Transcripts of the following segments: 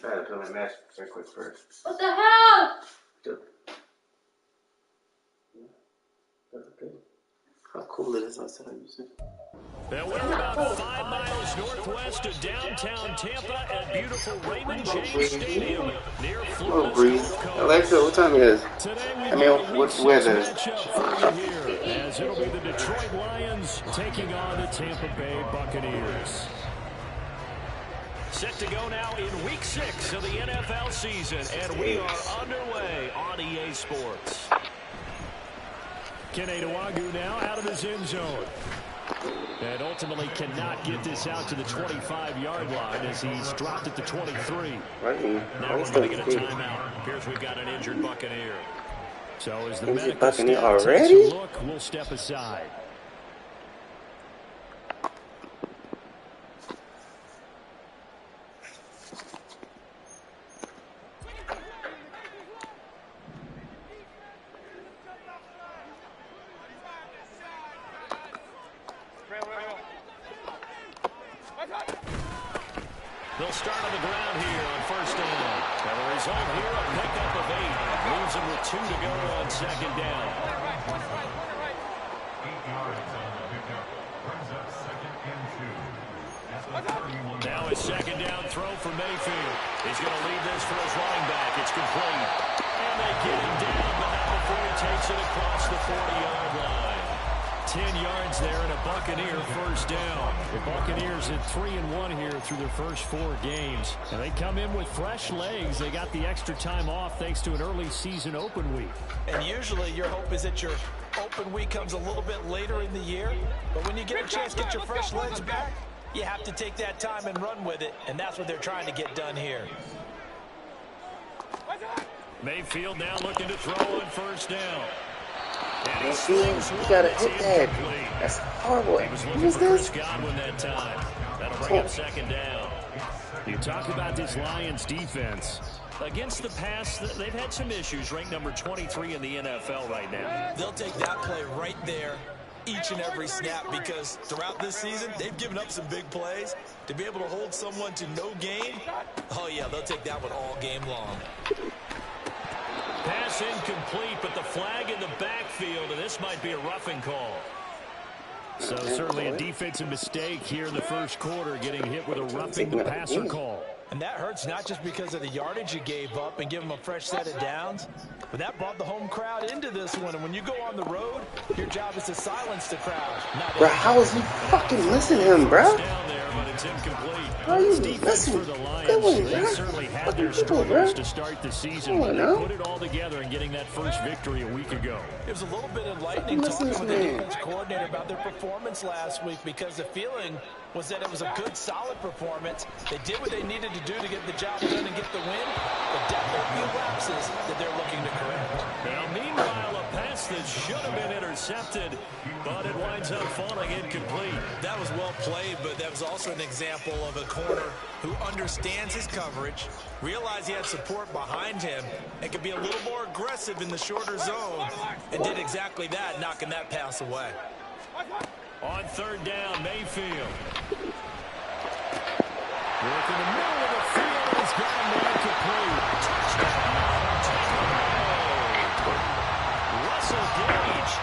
I had to put my mask right quick first. What the hell? Okay. How cool it is outside, you see? And we're about 5 miles northwest of downtown Tampa at beautiful Raymond James Stadium near Florida's Gulf Coast. Alexa, what time it is? Today we I mean, got a what Week weather? 6 matchup for you here, as it'll be the Detroit Lions taking on the Tampa Bay Buccaneers. Set to go now in Week 6 of the NFL season, and we are underway on EA Sports. Kenny Nwagu now out of his end zone. And ultimately cannot get this out to the 25-yard line as he's dropped at the 23. Now we're going to get a timeout. Appears we've got an injured Buccaneer. So as the medical staff takes a look, we'll step aside. They'll start on the ground here on first down. And the result here, a pickup of 8. Leaves them with 2 to go on second down. 8 yards on the pickup. Brings up second and 2. Now a second down throw for Mayfield. He's going to lead this for his running back. It's complete. And they get him down, but not before he takes it across the 40-yard line. 10 yards there and a Buccaneer first down. The Buccaneers at 3-1 here through their first 4 games. And they come in with fresh legs. They got the extra time off thanks to an early season open week. And usually your hope is that your open week comes a little bit later in the year. But when you get a chance to get your fresh legs back, you have to take that time and run with it. And that's what they're trying to get done here. Mayfield now looking to throw on first down. Mayfield, you gotta hit that. That's horrible. Who is this? Godwin that time. That'll bring up second down. You talk about this Lions defense. Against the pass, they've had some issues. Ranked number 23 in the NFL right now. They'll take that play right there each and every snap because throughout this season, they've given up some big plays. To be able to hold someone to no gain, oh yeah, they'll take that one all game long. Pass incomplete, but the flag in the backfield, and this might be a roughing call. So certainly a defensive mistake here in the first quarter, getting hit with a roughing the passer call. And that hurts not just because of the yardage you gave up and give them a fresh set of downs, but that brought the home crowd into this one. And when you go on the road, your job is to silence the crowd. Bro, how is he fucking listening to him, bro? Down there, but it's incomplete. How are you Defense for listening? the Lions, Good one, they bro. certainly had Fucking their people, bro. struggles to start the season, but they no. put it all together and getting that first victory a week ago. It was a little bit enlightening Listen talking to with the me. defense coordinator about their performance last week because the feeling was that it was a good, solid performance. They did what they needed to do to get the job done and get the win, but definitely a few lapses that they're looking to correct. Now, meanwhile, a pass that should have been intercepted, but it winds up falling incomplete. That was well played, but that was also an example of a corner who understands his coverage, realized he had support behind him, and could be a little more aggressive in the shorter zone, and did exactly that, knocking that pass away. On third down, Mayfield. Work in the middle of the field, and he's got him incomplete. Touchdown! Russell Gage,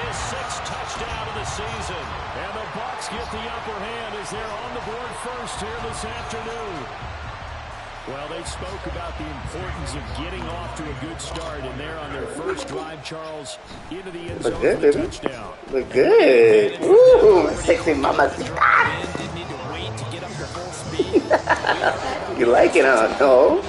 his 6th touchdown of the season. And the Bucs get the upper hand as they're on the board first here this afternoon. Well, they spoke about the importance of getting off to a good start, and they're on their first drive, Charles, into the end zone for the touchdown. Look good. Ooh, sexy mama. Didn't need to wait to get up to full speed. You like it, huh? No.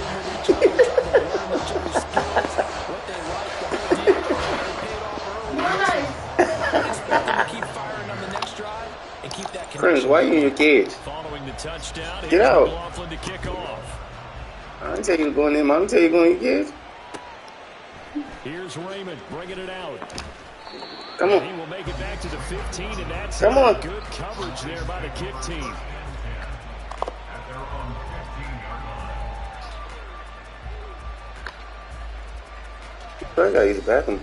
Keep firing on the next drive. and keep that Prince, connection. why you in your kids? Following the touchdown, Get out. McLaughlin to kick off. I didn't tell you to go in there, Mom. I didn't tell you to go in your kids. Here's Raymond bringing it out. Come And he on. will make it back to the 15, and that's Come on. good coverage there by the kick team. At their own 15-yard line. I gotta use the bathroom.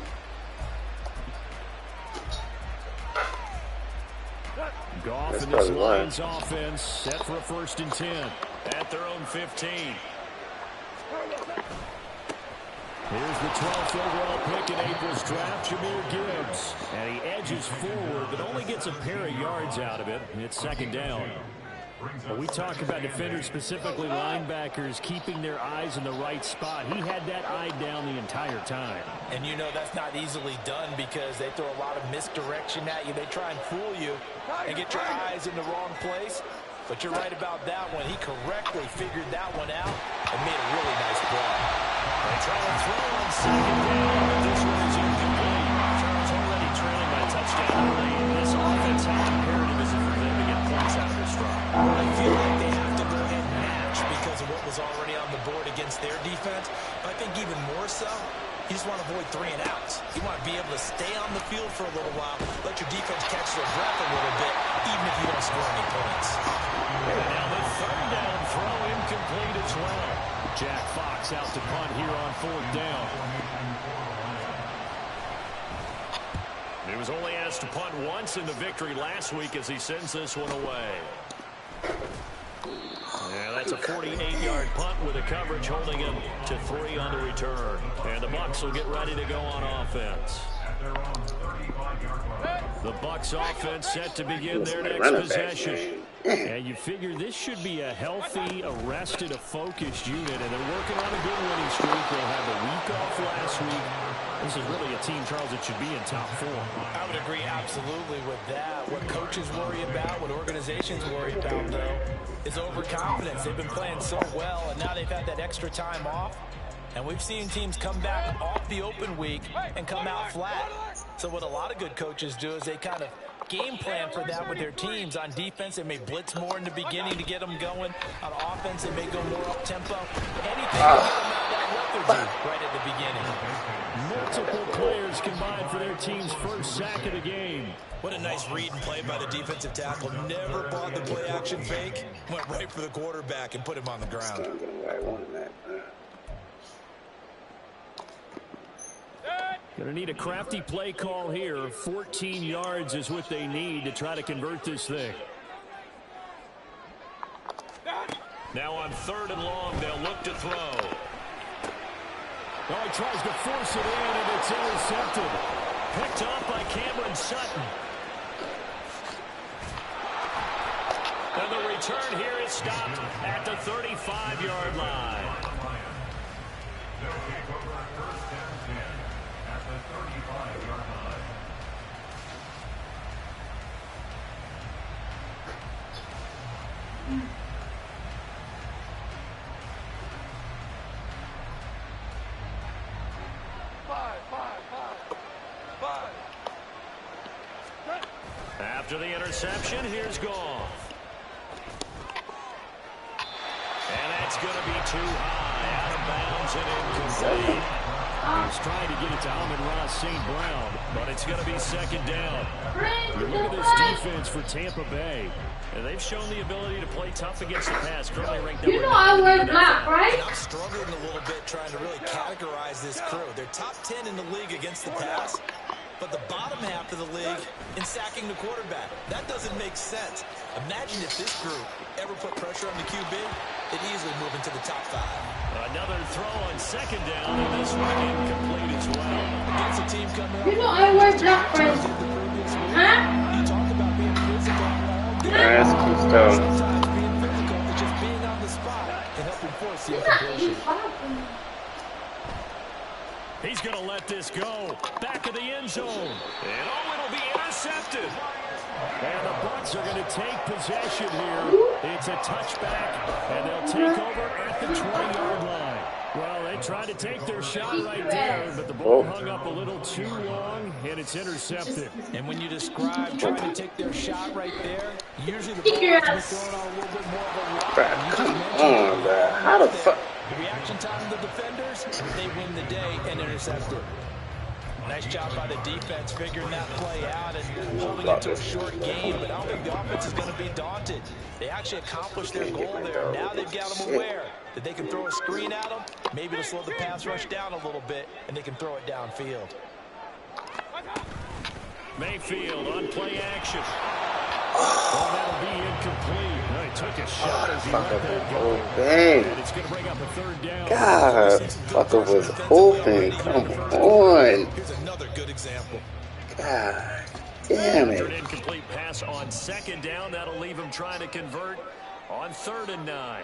Goff That's and this probably why. Lions offense set for a 1st and 10 at their own 15. Here's the 12th overall pick in April's draft, Jahmyr Gibbs. And he edges forward, but only gets a pair of yards out of it. It's 2nd down. When we talk about defenders, specifically linebackers, keeping their eyes in the right spot, he had that eye down the entire time. And you know that's not easily done because they throw a lot of misdirection at you. They try and fool you and get your eyes in the wrong place. But you're right about that one. He correctly figured that one out and made a really nice play. They try to throw on 2nd down, but this one is incomplete. Charles already trailing by a touchdown early. This offense, how imperative is it for them to get points out of their stride? I feel like they have to go ahead and match because of what was already on the board against their defense. But I think even more so, you just want to avoid 3 and outs. You want to be able to stay on the field for a little while, let your defense catch their breath a little bit, even if you don't score any points. And now the 3rd down throw incomplete as well. Jack Fox out to punt here on 4th down. He was only asked to punt once in the victory last week as he sends this one away. Yeah, that's a 48-yard punt with a coverage holding him to 3 on the return. And the Bucs will get ready to go on offense. At their own 35-yard line. The Bucs offense set to begin their next Running back, possession. man. And you figure this should be a healthy, arrested, a focused unit, and they're working on a good winning streak. They'll have a week off last week. This is really a team, Charles, that should be in top 4. I would agree absolutely with that. What coaches worry about, what organizations worry about, though, is overconfidence. They've been playing so well, and now they've had that extra time off. And we've seen teams come back off the open week and come out flat. So what a lot of good coaches do is they kind of game plan for that with their teams. On defense, they may blitz more in the beginning to get them going. On offense, they may go more up-tempo. Anything to get them out that lethargy right at the beginning. Multiple players combined for their team's first sack of the game. What a nice read and play by the defensive tackle. Never bought the play-action fake. Went right for the quarterback and put him on the ground. I'm getting where I wanted that. Going to need a crafty play call here. 14 yards is what they need to try to convert this thing. Now on 3rd and long, they'll look to throw. Oh, he tries to force it in, and it's intercepted. Picked off by Cameron Sutton. And the return here is stopped at the 35-yard line. They'll take over 1st and 10 at the 35-yard line. After the interception, here's Goff. And that's going to be too high. Out of bounds and incomplete. He's trying to get it to Amon-Ra St. Brown, but it's going to be 2nd down. You look at this defense for Tampa Bay. And they've shown the ability to play tough against the pass. Currently ranked number 9 I wear in the black, NFL. right? And I'm struggling a little bit trying to really categorize this crew. They're top 10 in the league against the pass, but the bottom half of the league in sacking the quarterback. That doesn't make sense. Imagine if this group ever put pressure on the QB, they'd easily move into the top 5. Another throw on 2nd down, and this one incomplete as well. Against a team coming up. I wear black, friends. Huh? You talk about being physical all day. That's cool stuff. Sometimes being physical and just being on the spot can help enforce the incompletion. He's going to let this go. Back of the end zone. And oh, it'll be intercepted. And the Bucs are going to take possession here. It's a touchback, and they'll take over at the 20-yard line. Well, they tried to take their shot right there, but the ball hung up a little too long, and it's intercepted. And when you describe trying to take their shot right there, usually the ball has to be thrown on a little bit more of a rock. Come on, bro. How the fuck? The reaction time of the defenders, they win the day and intercept it. Nice job by the defense figuring that play out and holding it to a short game, but I don't think the offense is going to be daunted. They actually accomplished their goal there. Now they've got them aware that they can throw a screen at them, maybe to slow the pass rush down a little bit, and they can throw it downfield. Mayfield on play action. Oh, that'll be incomplete. No, he took a shot as he let that go. And it's going to bring up a third down. God, fucker was open. Come on. Here's another good example. God damn it. Incomplete pass on second down. That'll leave him trying to convert on 3rd and 9.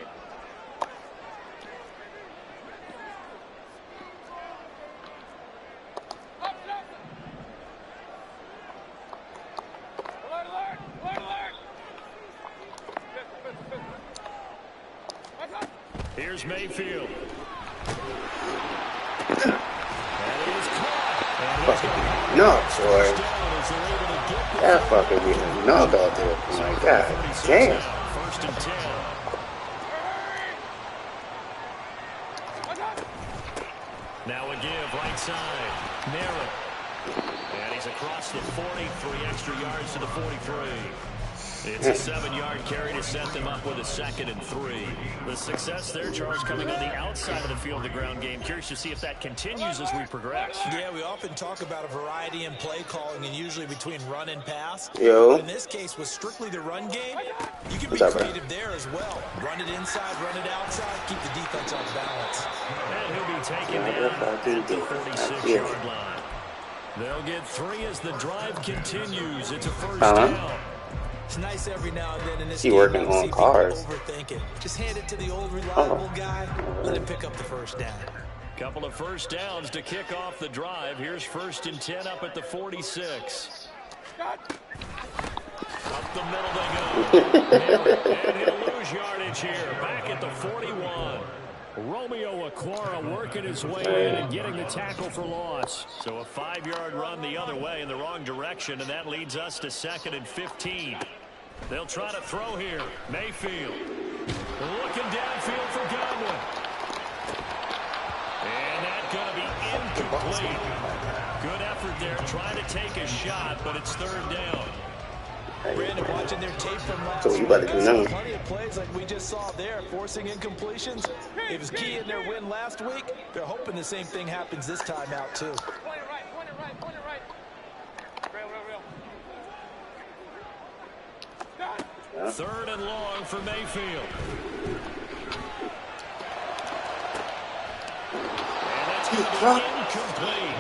Here's Mayfield. Nuts, boy. That fucker getting knocked out there. Oh my God. Damn. 1st and 10. Now a give right side. Merritt. And he's across the 40, 3 extra yards to the 43. It's a 7-yard carry to set them up with a 2nd and 3. The success there, Charles, coming on the outside of the field, the ground game. Curious to see if that continues as we progress. Yeah, we often talk about a variety in play calling and usually between run and pass. Yo. But in this case, with strictly the run game, you can be creative there as well. Run it inside, run it outside, keep the defense off balance. And he'll be taken down at the 46-yard line. They'll get 3 as the drive continues. It's a 1st down. It's nice every now and then in this He game working on cars. Overthinking. Just hand it to the old reliable guy. Let him pick up the 1st down. Couple of 1st downs to kick off the drive. Here's 1st and 10 up at the 46. Up the middle they go. And he'll lose yardage here. Back at the 41. Romeo Aquara working his way in and getting the tackle for loss. So a 5-yard run the other way in the wrong direction, and that leads us to 2nd and 15. They'll try to throw here. Mayfield looking downfield for Godwin. And that's going to be incomplete. Good effort there trying to take a shot, but it's 3rd down. Brandon, watching their tape from last So you better do nothing. plenty of plays like we just saw there, forcing incompletions. It was key in their win last week. They're hoping the same thing happens this time out, too. Point it right. Real. 3rd and long for Mayfield. And that's going to be incomplete.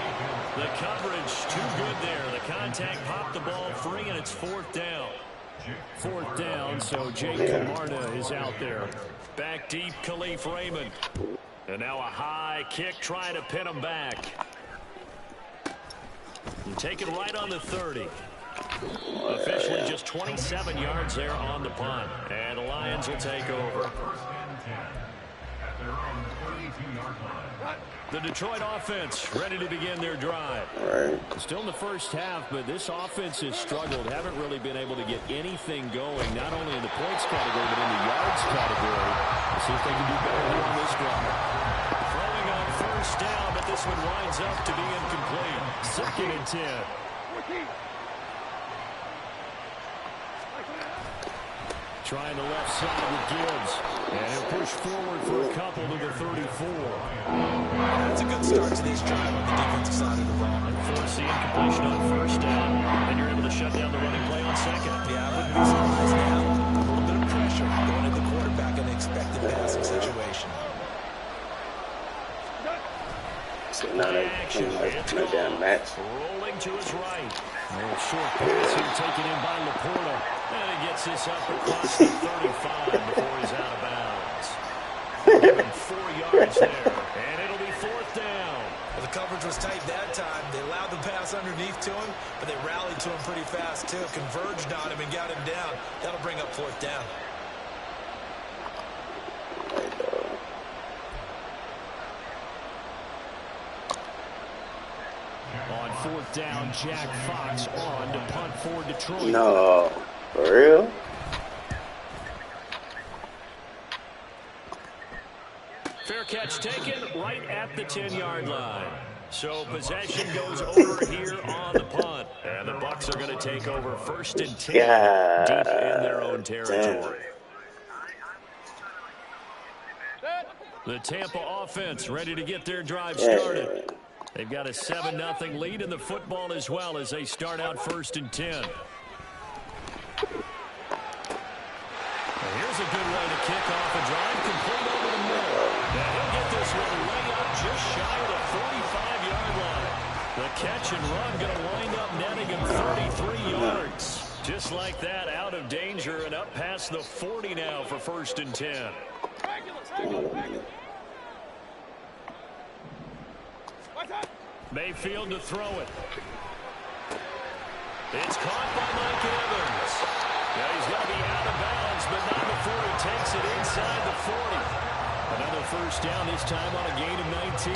The coverage too good there. The contact popped the ball free, and it's 4th down. 4th down, so Jake Camarda is out there. Back deep, Khalif Raymond. And now a high kick trying to pin him back. And take it right on the 30. Officially just 27 yards there on the punt. And the Lions will take over. The Detroit offense ready to begin their drive. Still in the first half, but this offense has struggled. Haven't really been able to get anything going, not only in the points category, but in the yards category. Let's see if they can do better here on this drive. Throwing on 1st down, but this one winds up to be incomplete. 2nd and 10. Trying the left side with Gibbs. And he'll push forward for a couple to the 34. That's a good start to this drive on the defensive side of the ball. And force the incompletion on 1st down. And you're able to shut down the running play on 2nd. Yeah, I wouldn't be surprised now. A little bit of pressure going to the quarterback in an expected passing situation. So now they're my damn match. Rolling to his right. A short pass here taken in by Laporta. And he gets this up across the 35 before he's out of bounds. 4 yards there. And it'll be 4th down. Well, the coverage was tight that time. They allowed the pass underneath to him, but they rallied to him pretty fast, too. Converged on him and got him down. That'll bring up 4th down. 4th down. Jack Fox on to punt for Detroit. No, for real? Fair catch taken right at the 10-yard line. So possession goes over here on the punt. And the Bucs are going to take over 1st and 10 deep in their own territory. The Tampa offense ready to get their drive started. They've got a 7-0 lead in the football as well as they start out 1st and 10. Here's a good way to kick off a drive, complete over the middle. Now he'll get this one way up just shy of the 45-yard line. The catch and run going to wind up netting him 33 yards. Just like that, out of danger and up past the 40 now for 1st and 10. Mayfield to throw it. It's caught by Mike Evans. Now he's going to be out of bounds, but not before he takes it inside the 40. Another 1st down, this time on a gain of 19.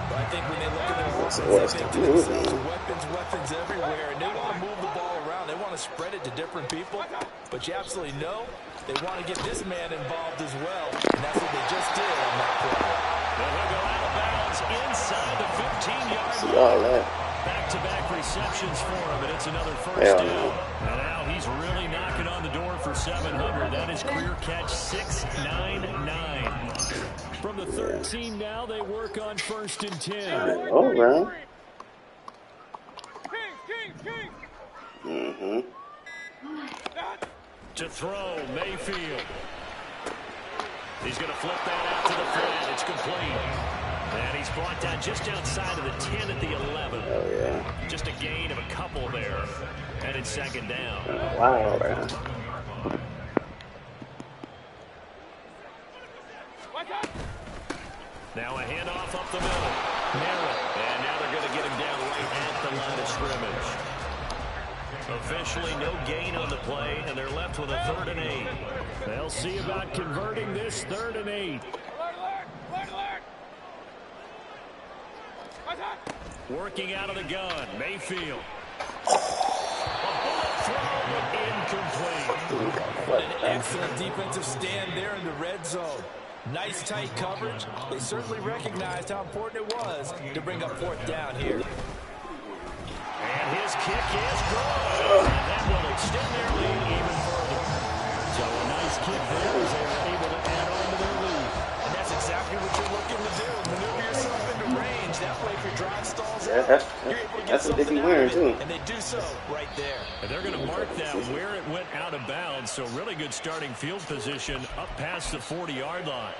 But I think when they look at their offense, they think to themselves, weapons everywhere, and they want to move the ball around. They want to spread it to different people. But you absolutely know they want to get this man involved as well, and that's what they just did on that play. They'll go out of bounds inside the 15-yard line. Back-to-back receptions for him, and it's another 1st down. And now he's really knocking on the door for 700. That is career catch 699. From the 13 now, they work on 1st and 10. All right. To throw, Mayfield. He's going to flip that out to the flat. It's complete. And he's brought down just outside of the 10 at the 11. Oh, yeah. Just a gain of a couple there. And it's 2nd down. Wow, man. Now a handoff up the middle. Narrow. And now they're going to get him down right at the line of scrimmage. Officially no gain on the play, and they're left with a 3rd and 8. They'll see about converting this 3rd and 8. Working out of the gun, Mayfield. A bullet throw, incomplete. What an excellent defensive stand there in the red zone. Nice tight coverage. They certainly recognized how important it was to bring up 4th down here. And his kick is good. And that will extend their lead even further. So a nice kick there as they were able to add on to their lead. And that's exactly what you're looking to do. Maneuver yourself into range. That way if your drive stalls Yeah, out, you're able to get that's what they something be out wearing, of too. it. And they do so right there. And they're going to mark that where it went out of bounds. So really good starting field position up past the 40-yard line.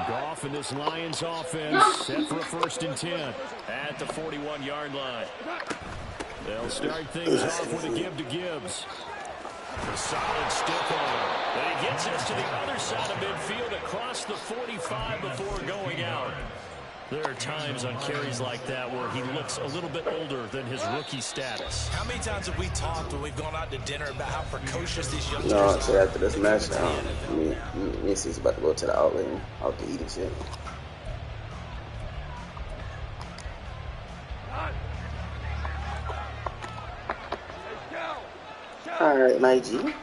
Goff and this Lions offense set for a 1st and 10 at the 41-yard line. They'll start things off with a give to Gibbs. A solid stiff arm. And he gets us to the other side of midfield across the 45 before going out. There are times on carries like that where he looks a little bit older than his rookie status. How many times have we talked when we've gone out to dinner about how precocious these youngsters No, are? so after this match, me and C's about to go to the outlet and out to eat and shit. All right, my G.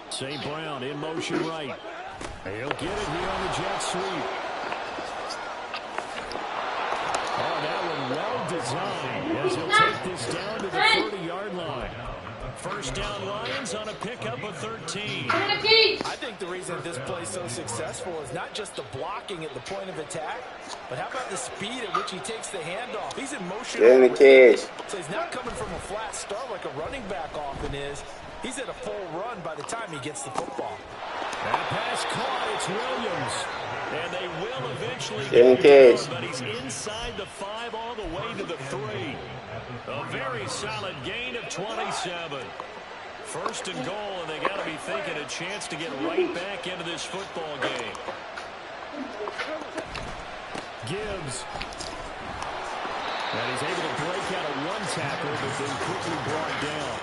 St. Brown in motion right. He'll get it here on the jet sweep. Oh, that one well designed as he'll take this down to the 30-yard line. 1st down Lions on a pickup of 13. I think the reason this play is so successful is not just the blocking at the point of attack, but how about the speed at which he takes the handoff? He's in motion. Get in the cage. So he's not coming from a flat start like a running back often is. He's at a full run by the time he gets the football. That pass caught. It's Williams. And they will eventually get in the cage. But he's inside the 5 all the way to the 3. A very solid gain of 27. 1st and goal, and they got to be thinking a chance to get right back into this football game. Gibbs. And he's able to break out of one tackle, but then quickly brought down.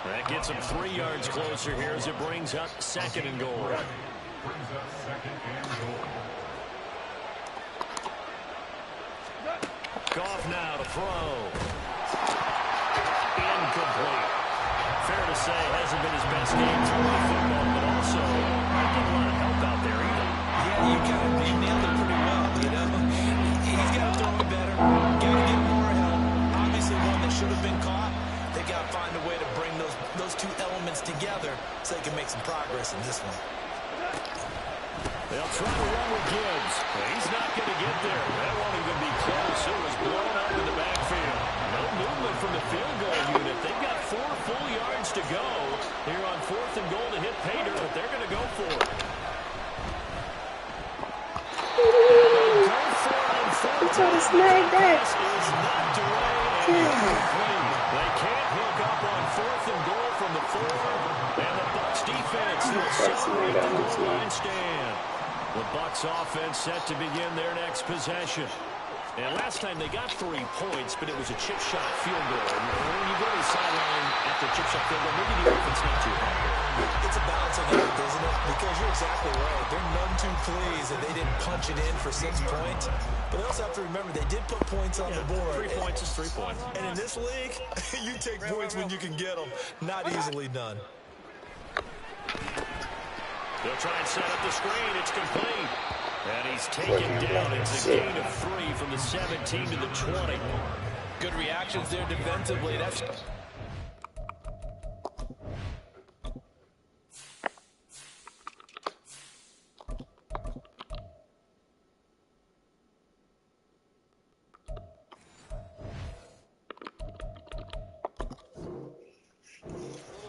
That gets him 3 yards closer here as it brings up 2nd and goal. brings up second and goal. Goff now to throw. Incomplete. Fair to say, hasn't been his best game throwing the football, but also not getting a lot of help out there either. Yeah, you nailed it pretty well, you know. He's got to throw it better. Got to get more help. Obviously one that should have been caught. They got to find a way to bring those two elements together so they can make some progress in this one. They'll try to run with Gibbs. But he's not going to get there. That won't even be close. It was blown up in the backfield. No movement from the field goal unit. They've got 4 full yards to go here on 4th and goal to hit Pater, but they're going to go for it. I'm trying to snag that. They can't hook up on 4th and goal from the 4. And the Bucs defense will separate the goal line stand. The Bucs offense set to begin their next possession. And last time they got 3 points, but it was a chip shot field goal. And when you go to the sideline after a chip shot field goal, maybe the offense not too happy. It's a balancing act, isn't it? Because you're exactly right. They're none too pleased that they didn't punch it in for 6 points. But they also have to remember they did put points on the board. 3 points is 3 points. And in this league, you take points when you can get them. Not easily done. They'll try and set up the screen. It's complete. And he's taken down. It's a gain of 3 from the 17 to the 20. Good reactions there defensively. That's...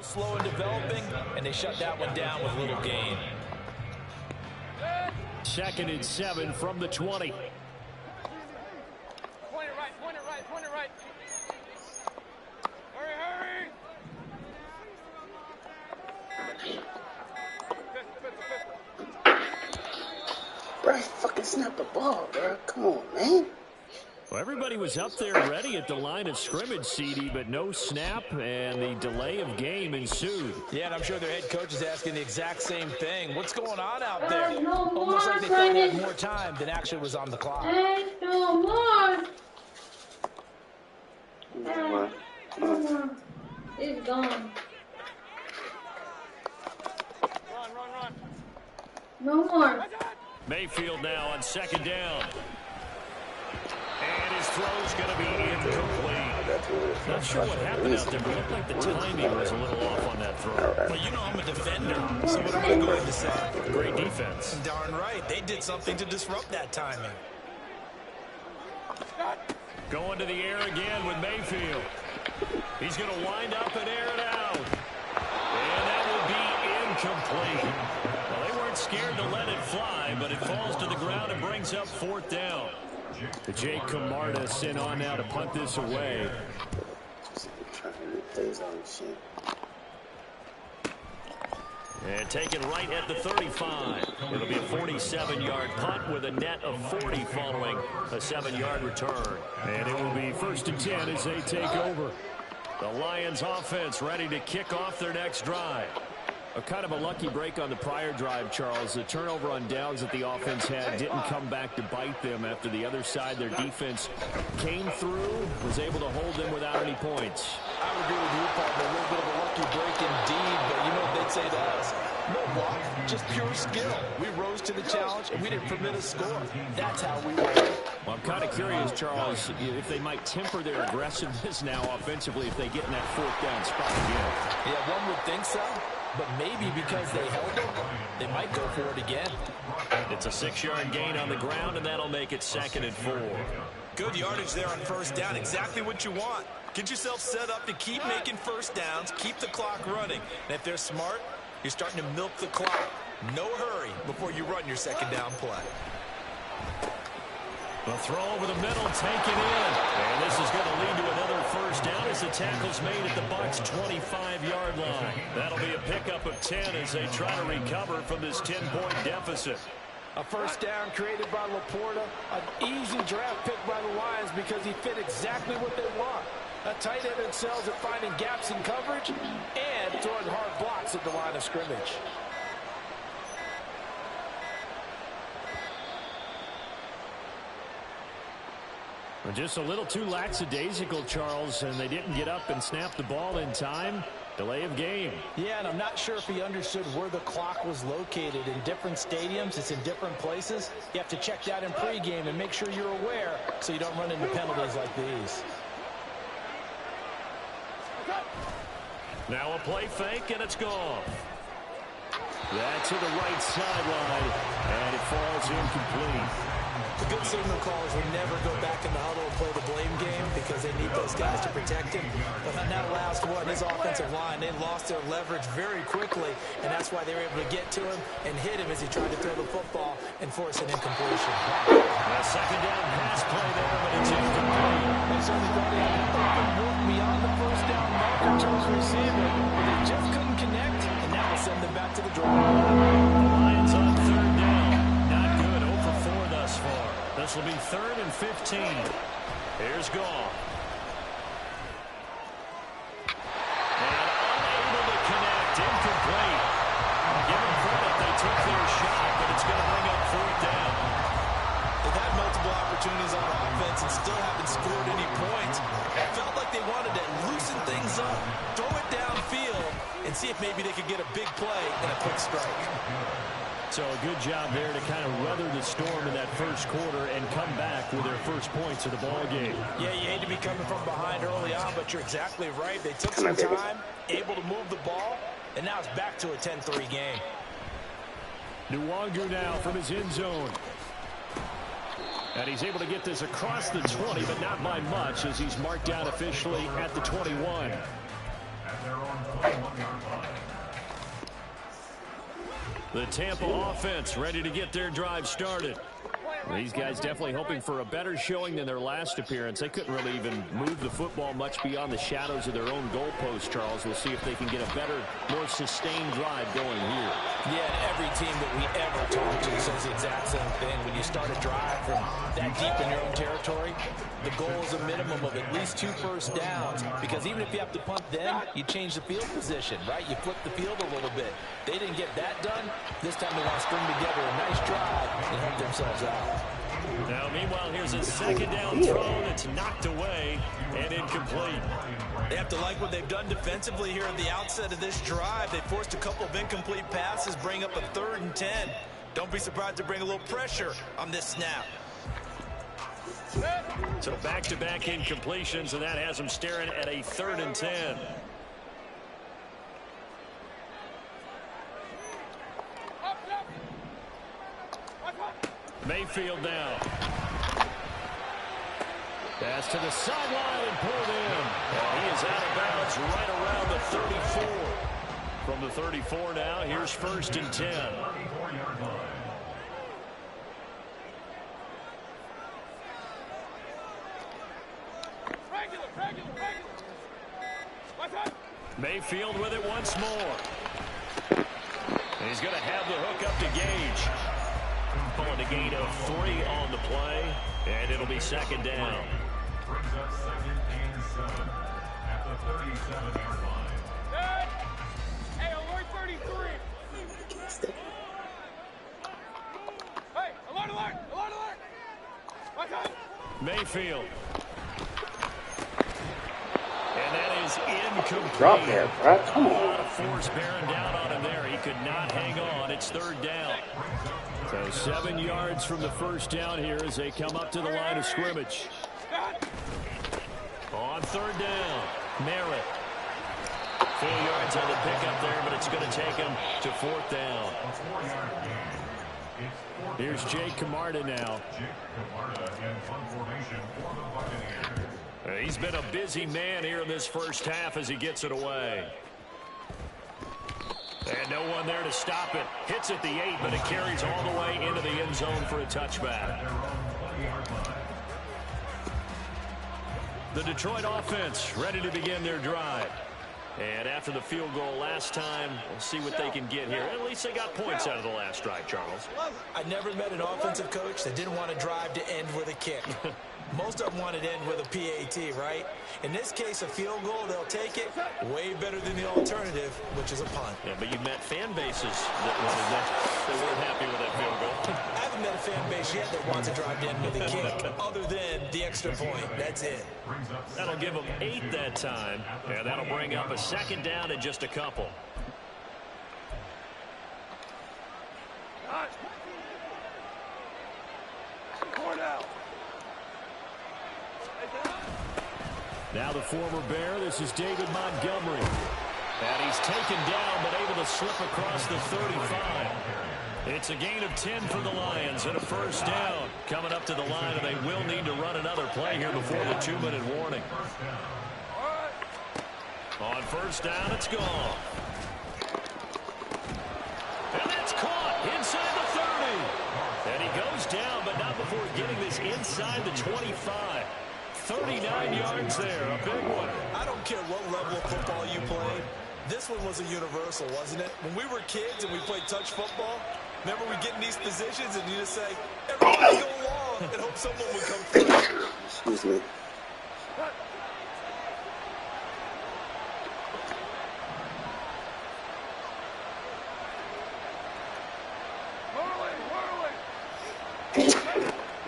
slow in developing, and they shut that one down with little gain. 2nd and 7 from the 20. Point it right, point it right, point it right. Hurry, hurry. Bro, fucking snap the ball, bro. Come on, man. Well, everybody was up there ready at the line of scrimmage, CD, but no snap, and the delay of game ensued. Yeah, and I'm sure their head coach is asking the exact same thing. What's going on out there? There's no more, Almost like they thought they had more time than actually was on the clock. There's no more. No more. It's gone. Run. No more. Mayfield now on 2nd down. And his throw's going to be incomplete. Not sure what happened out there, but it looked like the timing was a little off on that throw. Well, you know I'm a defender, so what am I going to say? Great defense. Darn right. They did something to disrupt that timing. Going to the air again with Mayfield. He's going to wind up and air it out. And that will be incomplete. Well, they weren't scared to let it fly, but it falls to the ground and brings up 4th down. Jake Camarda sent on now to punt this away. And taken right at the 35. It'll be a 47-yard punt with a net of 40 following a 7-yard return. And it will be 1st and 10 as they take over. The Lions offense ready to kick off their next drive. A kind of a lucky break on the prior drive, Charles. The turnover on downs that the offense had didn't come back to bite them after the other side. Their defense came through, was able to hold them without any points. I would agree with you, partner. A little bit of a lucky break indeed, but you know what they'd say to us? No luck, just pure skill. We rose to the challenge, and we didn't permit a score. That's how we roll. Well, I'm kind of curious, Charles, if they might temper their aggressiveness now offensively if they get in that 4th down spot again. Yeah, one would think so. But maybe because they held them, they might go for it again. It's a 6-yard gain on the ground, and that'll make it 2nd and 4. Good yardage there on 1st down. Exactly what you want. Get yourself set up to keep making 1st downs, keep the clock running. And if they're smart, you're starting to milk the clock. No hurry before you run your 2nd down play. The throw over the middle, taken in. And this is going to lead to another 1st down as the tackle's made at the Bucs' 25-yard line. That'll be a pickup of 10 as they try to recover from this 10-point deficit. A 1st down created by Laporta. An easy draft pick by the Lions because he fit exactly what they want. A tight end excels at finding gaps in coverage and throwing hard blocks at the line of scrimmage. Well, just a little too lackadaisical, Charles, and they didn't get up and snap the ball in time. Delay of game. Yeah, and I'm not sure if he understood where the clock was located. In different stadiums, it's in different places. You have to check that in pregame and make sure you're aware so you don't run into penalties like these. Now a play fake, and it's gone. That's to the right sideline, and it falls incomplete. The good signal callers will never go back in the huddle and play the blame game because they need those guys to protect him. But on that last one, his offensive line, they lost their leverage very quickly, and that's why they were able to get to him and hit him as he tried to throw the football and force an incompletion. A second down pass play there, but it's incomplete. They certainly thought they had an open look beyond the first down marker to his receiver, but they just couldn't connect, and that will send them back to the draw. The Lions on third down. Not good, 0 for 4 thus far. This will be 3rd and 15. Here's Goff. And unable to connect, incomplete. Give them credit, they took their shot, but it's going to bring up 4th down. They've had multiple opportunities on offense and still haven't scored any points. It felt like they wanted to loosen things up, throw it downfield, and see if maybe they could get a big play and a quick strike. So a good job there to kind of weather the storm in that first quarter and come back with their first points of the ball game. Yeah, you hate to be coming from behind early on, but you're exactly right. They took some time, able to move the ball, and now it's back to a 10-3 game. Nwangu now from his end zone. And he's able to get this across the 20, but not by much as he's marked down officially at the 21. At their own 21-yard line. The Tampa offense ready to get their drive started. These guys definitely hoping for a better showing than their last appearance. They couldn't really even move the football much beyond the shadows of their own goalpost, Charles. We'll see if they can get a better, more sustained drive going here. Yeah, every team that we ever talk to says the exact same thing. When you start a drive from that deep in your own territory, the goal is a minimum of at least 2 first downs, because even if you have to punt then, you change the field position, right? You flip the field a little bit. They didn't get that done. This time they want to string together a nice drive and help themselves out. Now, meanwhile, here's a second down throw that's knocked away and incomplete. They have to like what they've done defensively here at the outset of this drive. They forced a couple of incomplete passes, bring up a 3rd and 10. Don't be surprised to bring a little pressure on this snap. So back-to-back incompletions, and that has them staring at a 3rd and 10. Mayfield now. Pass to the sideline and pulled in. And he is out of bounds right around the 34. From the 34 now, here's 1st and 10. 34-yard line. Mayfield with it once more. And he's going to have the hook up to Gage. Pulling a gain of 3 on the play, and it'll be 2nd down. Brings up 2nd and 7 at the 37-yard line. Good. Hey, alert 33. Hey, alert, alert, alert, alert. Watch out. Mayfield. And that is incomplete. Drop there, bro. Come A lot on. of force bearing down on him there. He could not hang on. It's 3rd down. So 7 yards from the first down here as they come up to the line of scrimmage. On 3rd down, Merritt. Few yards on the pickup there, but it's going to take him to 4th down. A 4-yard gain. It's 4th Here's Jake Camarda now. Jake Camarda in punt formation for the Buccaneers. He's been a busy man here in this first half as he gets it away. And no one there to stop it. Hits at the 8, but it carries all the way into the end zone for a touchback. The Detroit offense ready to begin their drive. And after the field goal last time, we'll see what they can get here. At least they got points out of the last drive, Charles. I never met an offensive coach that didn't want to drive to end with a kick. Most of them want it in with a PAT, right? In this case, a field goal, they'll take it way better than the alternative, which is a punt. Yeah, but you met fan bases that wanted that, that weren't happy with that field goal. I haven't met a fan base yet that wants to drive in with a kick, other than the extra point. That's it. That'll give them 8 that time, and that'll bring up a second down in just a couple. Now the former Bear, this is David Montgomery. And he's taken down, but able to slip across the 35. It's a gain of 10 for the Lions and a first down. Coming up to the line, and they will need to run another play here before the 2-minute warning. On first down, it's gone. And that's caught inside the 30. And he goes down, but not before getting this inside the 25. 39 yards there, a big one. I don't care what level of football you play. This one was a universal, wasn't it? When we were kids and we played touch football, remember we get in these positions and you just say, everybody go along and hope someone would come through. Excuse me.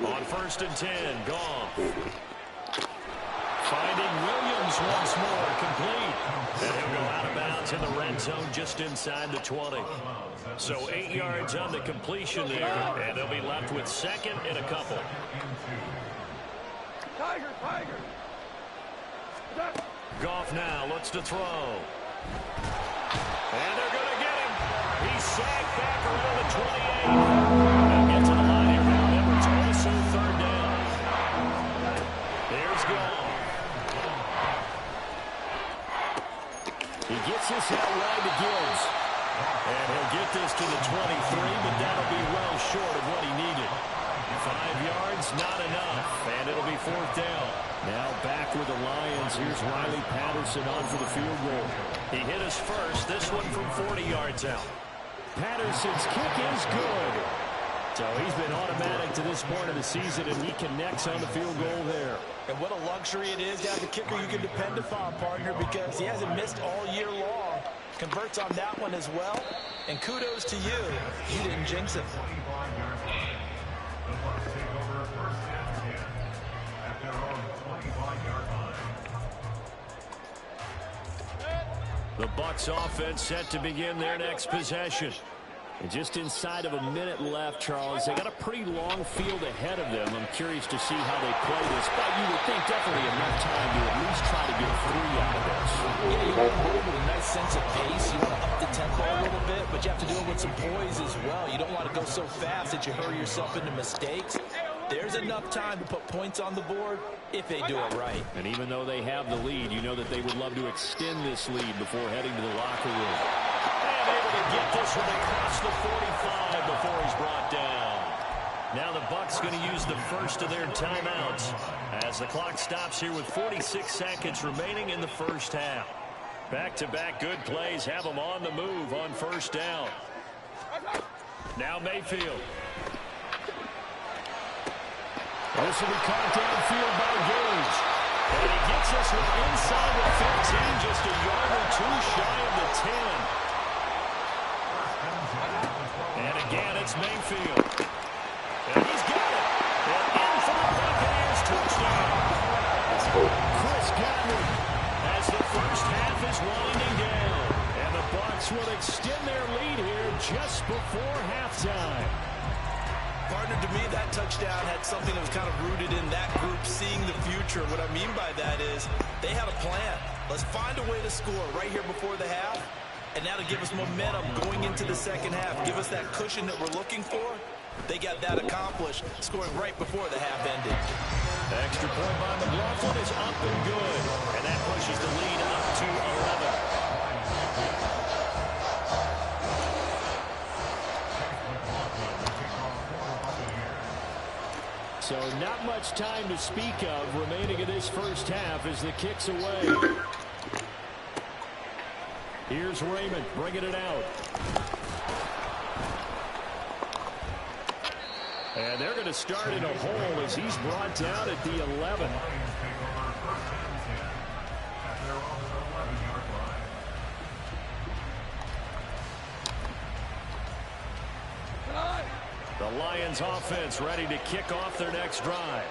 On first and 10, gone. Finding Williams once more, complete. And he'll go out of bounds in the red zone just inside the 20. So 8 yards on the completion there, and they'll be left with second and a couple. Tiger, Tiger. Goff now looks to throw. And they're going to get him. He's sacked back around the 28. They'll get to the line here. Remember, it's also third down. There's Goff. He gets this out wide to Gibbs. And he'll get this to the 23, but that'll be well short of what he needed. 5 yards, not enough, and it'll be fourth down. Now back with the Lions. Here's Riley Patterson on for the field goal. He hit us first, this one from 40 yards out. Patterson's kick is good. So he's been automatic to this point of the season, and he connects on the field goal there. And what a luxury it is to have a kicker you can depend upon, partner, because he hasn't missed all year long. Converts on that one as well. And kudos to you. You didn't jinx it. The Bucs offense set to begin their next possession. And just inside of a minute left, Charles. They got a pretty long field ahead of them. I'm curious to see how they play this, but you would think definitely enough time to at least try to get 3 out of this. Yeah, you want to move with a nice sense of pace. You want to up the tempo a little bit, but you have to do it with some poise as well. You don't want to go so fast that you hurry yourself into mistakes. There's enough time to put points on the board if they do it right. And even though they have the lead, you know that they would love to extend this lead before heading to the locker room. And able to get this one across the 45 before he's brought down. Now the Bucs going to use the first of their timeouts as the clock stops here with 46 seconds remaining in the first half. Back-to-back good plays have them on the move on first down. Now Mayfield. This will be caught downfield by Gage. And he gets this one inside the 15, just a yard or two shy of the 10. And again, it's Mayfield. And he's got it. And in for the Buccaneers touchdown. Chris Godwin as the first half is winding down. And the Bucs will extend their lead here just before halftime. Partner, to me, that touchdown had something that was kind of rooted in that group seeing the future. What I mean by that is they had a plan. Let's find a way to score right here before the half, and that'll give us momentum going into the second half. Give us that cushion that we're looking for. They got that accomplished, scoring right before the half ended. Extra point by McLaughlin is up and good, and that pushes the lead up to 11. So not much time to speak of remaining in this first half as the kick's away. Here's Raymond bringing it out. And they're going to start in a hole as he's brought down at the 11. The Lions offense ready to kick off their next drive.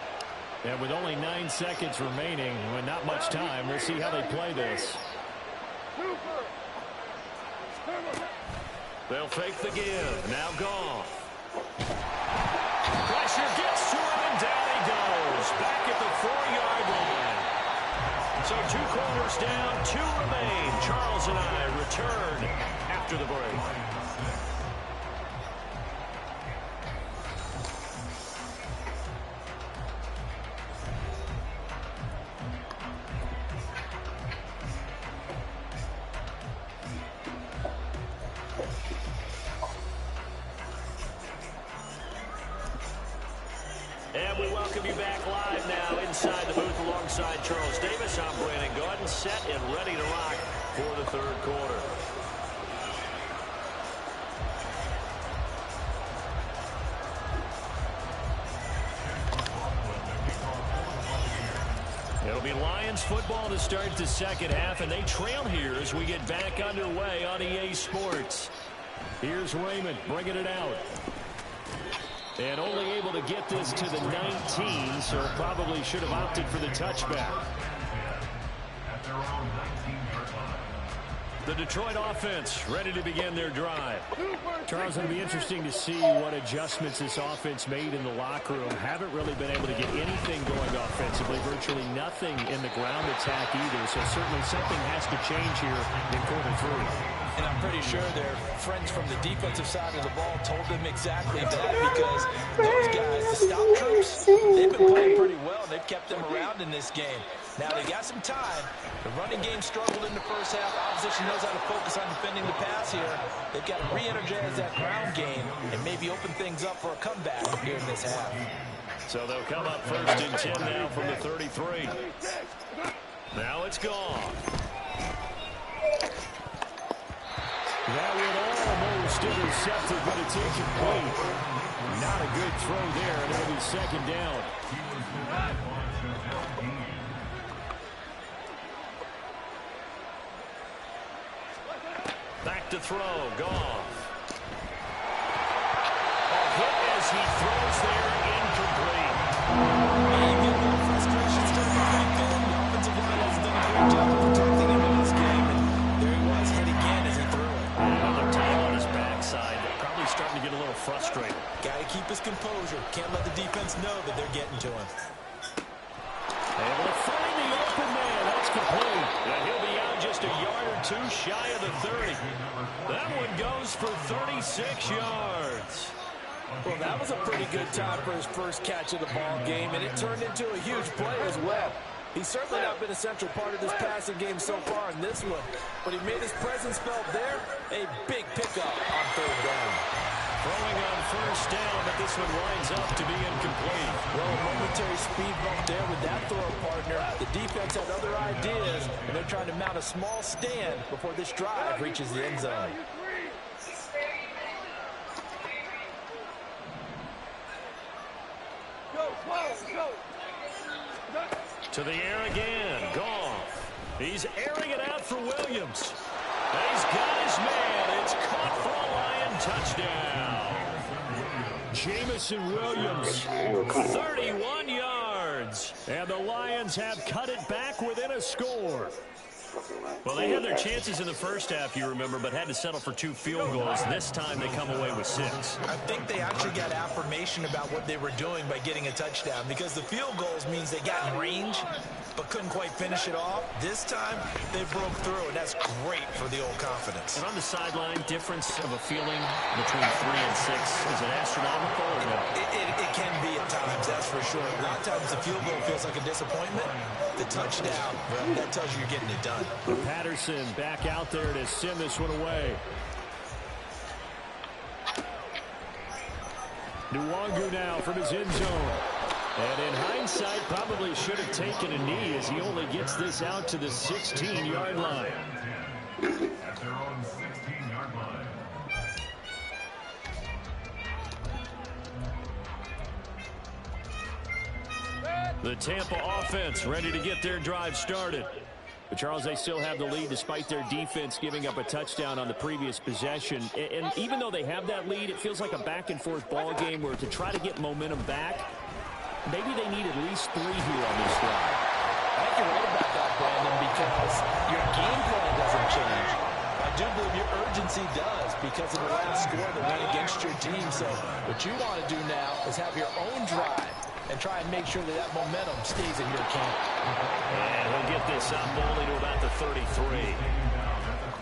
And with only 9 seconds remaining, with not much time, we'll see how they play this. They'll fake the give. Now Goff. Pressure gets to him, and down he goes. Back at the 4-yard line. So 2 quarters down, 2 remain. Charles and I return after the break. And we welcome you back live now inside the booth alongside Charles Davis. I'm Brandon Gaudin, set and ready to rock for the 3rd quarter. It'll be Lions football to start the 2nd half, and they trail here as we get back underway on EA Sports. Here's Raymond bringing it out. And only able to get this to the 19, so probably should have opted for the touchback. The Detroit offense ready to begin their drive. Charles, it'll be interesting to see what adjustments this offense made in the locker room. Haven't really been able to get anything going offensively. Virtually nothing in the ground attack either. So certainly something has to change here in quarter 3. And I'm pretty sure their friends from the defensive side of the ball told them exactly that, because those guys, the stop troops, they've been playing pretty well. They've kept them around in this game. Now they got some time. The running game struggled in the first half. Opposition knows how to focus on defending the pass here. They've got to re-energize that ground game and maybe open things up for a comeback here in this half. So they'll come up 1st and 10 now from the 33. Now it's gone. That would almost intercepted, but it's incomplete. Not a good throw there, and it'll be 2nd down. Back to throw, Goff. A hit as he throws there, incomplete. You get a little frustration starting back then. The offensive line has done a great job of protecting him in this game, and there he was, hit again as he threw it. Another time on his backside. Probably starting to get a little frustrated. Got to keep his composure. Can't let the defense know that they're getting to him. Able to find the open man. That's complete. And he'll be out just a yard or 2 shy of the 30. That one goes for 36 yards. Well, that was a pretty good time for his first catch of the ball game, and it turned into a huge play as well. He's certainly not been a central part of this passing game so far in this one, but he made his presence felt there. A big pickup on 3rd down. Throwing on 1st down, but this one winds up to be incomplete. Well, a momentary speed bump there with that throw partner. The defense had other ideas, and they're trying to mount a small stand before this drive reaches the end zone. To the air again. Goff. He's airing it out for Williams. He's got his man. It's caught for a Lion touchdown. Jamison Williams, 31 yards. And the Lions have cut it back within a score. Well, they had their chances in the first half, you remember, but had to settle for 2 field goals. This time they come away with 6. I think they actually got affirmation about what they were doing by getting a touchdown, because the field goals means they got in range but couldn't quite finish it off. This time they broke through, and that's great for the old confidence. And on the sideline, difference of a feeling between 3 and 6, is it astronomical or no? It can be at times, that's for sure. A lot of times the field goal feels like a disappointment. The touchdown, well, that tells you you're getting it done. Patterson back out there to send this one away. Nwangu now from his end zone. And in hindsight, probably should have taken a knee as he only gets this out to the 16-yard line. At their own 16-yard line. The Tampa offense ready to get their drive started. But, Charles, they still have the lead despite their defense giving up a touchdown on the previous possession. And even though they have that lead, it feels like a back-and-forth ball game where to try to get momentum back, maybe they need at least 3 here on this drive. I think you're right about that, Brandon, because your game plan doesn't change. I do believe your urgency does because of the last score that went against your team. So what you want to do now is have your own drive and try and make sure that that momentum stays in your camp. And we'll get this up only to about the 33.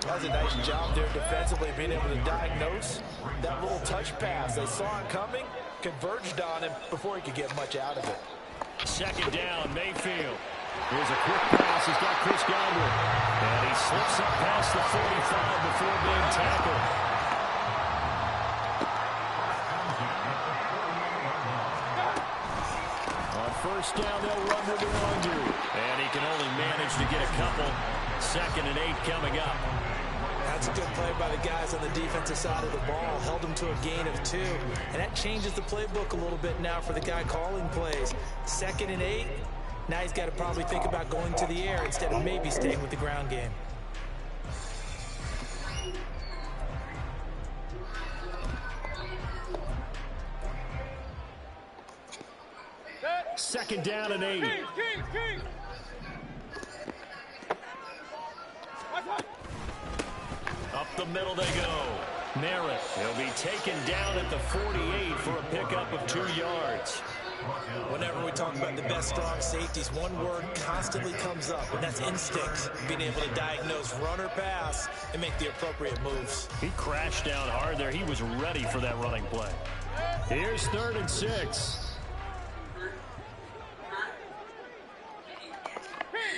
That was a nice job there defensively, being able to diagnose that little touch pass. They saw it coming, converged on him before he could get much out of it. Second down, Mayfield. Here's a quick pass. He's got Chris Godwin. And he slips up past the 45 before being tackled. On first down, they'll run with it under. And he can only manage to get a couple. 2nd and 8 coming up. That's a good play by the guys on the defensive side of the ball. Held them to a gain of 2. And that changes the playbook a little bit now for the guy calling plays. 2nd and 8. Now he's got to probably think about going to the air instead of maybe staying with the ground game. Second down and 8. King. Up the middle they go. Merritt. He'll be taken down at the 48 for a pickup of 2 yards. Whenever we talk about the best strong safeties, one word constantly comes up, and that's instinct. Being able to diagnose run or pass and make the appropriate moves. He crashed down hard there. He was ready for that running play. Here's 3rd and 6.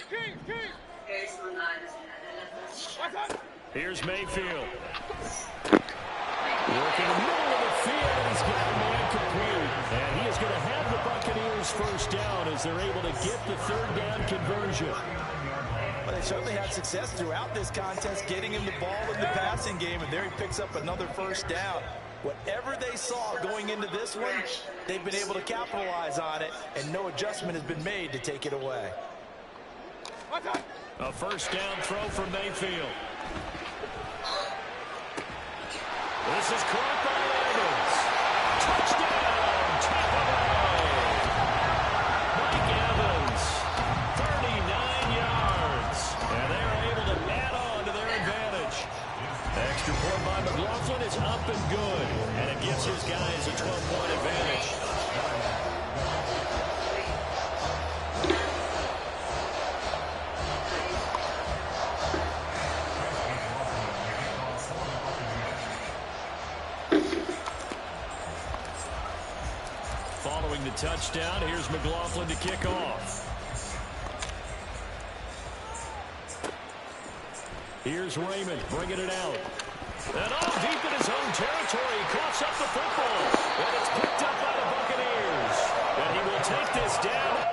King. Here's Mayfield. Working in the middle of the field, and he's got a man complete. And he is going to have the Buccaneers first down as they're able to get the 3rd down conversion. Well, they certainly had success throughout this contest, getting him the ball in the passing game, and there he picks up another first down. Whatever they saw going into this one, they've been able to capitalize on it, and no adjustment has been made to take it away. A first down throw for Mayfield. This is caught by Evans. Touchdown, Tampa Bay. Mike Evans, 39 yards. And they're able to add on to their advantage. Extra point by McLaughlin is up and good. And it gives his guys a 12-point advantage. Following the touchdown, here's McLaughlin to kick off. Here's Raymond bringing it out. And all deep in his own territory, he coughs up the football. And it's picked up by the Buccaneers. And he will take this down.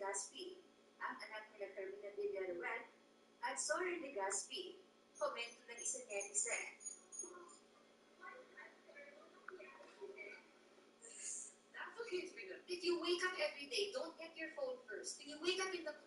Legaspi, ang anak nila Carmina Villaruel at Soren Legaspi. Komento ng isang netizen. That's okay, Freedom. If you wake up every day, don't get your phone first. When you wake up in the